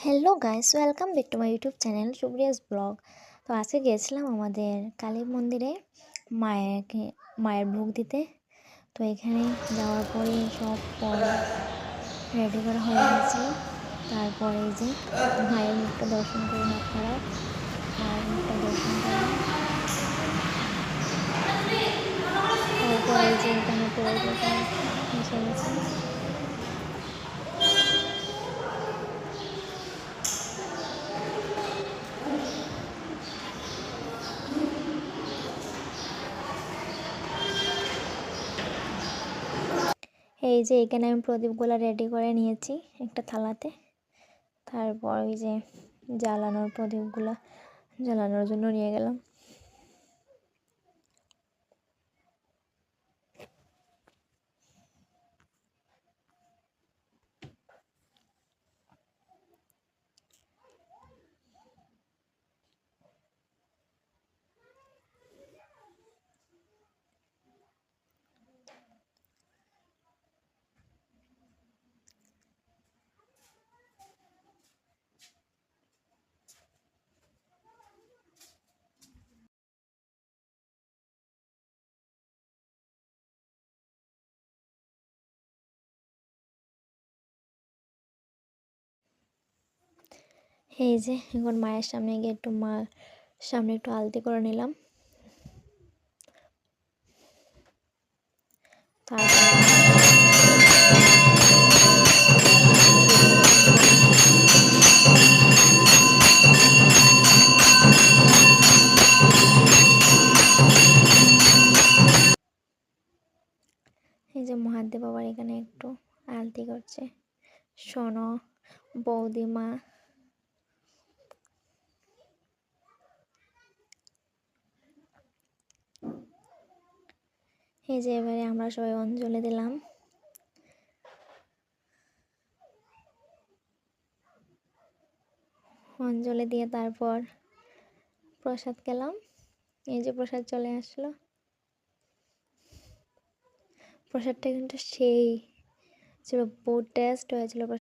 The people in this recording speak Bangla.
Hello guys, welcome back to my YouTube channel Supriya's vlog. তো আজকে গেছিলাম আমাদের কালী মন্দিরে মায়ের ভোগ দিতে। তো এখানে যাওয়ার পরে সব ফল রেডি করা হয়ে গেছিলো। তারপরে এই যে মায়ের মুখটা দর্শন করুন আপনারা, মায়ের মুখটা দর্শন করুন। তারপরে এই যে এখানে পুরোহিতরা এসে গেছে। এই যে এখানে আমি প্রদীপগুলো রেডি করে নিয়েছি একটা থালাতে। তারপর ওই যে জ্বালানোর প্রদীপগুলো জ্বালানোর জন্য নিয়ে গেলাম। এই যে এখন মায়ের সামনে গিয়ে মার সামনে একটু আলতি করে নিলাম। এই যে মহাদেব বাবার এখানে একটু আলতি করছে শোনো বৌদিমা। এই যে এবারে আমরা সবাই অঞ্জলি দিলাম। অঞ্জলি দিয়ে তারপর প্রসাদ খেলাম। এই যে প্রসাদ চলে আসলো। প্রসাদটা কিন্তু সেই ছিল, বহুত টেস্ট হয়েছিল।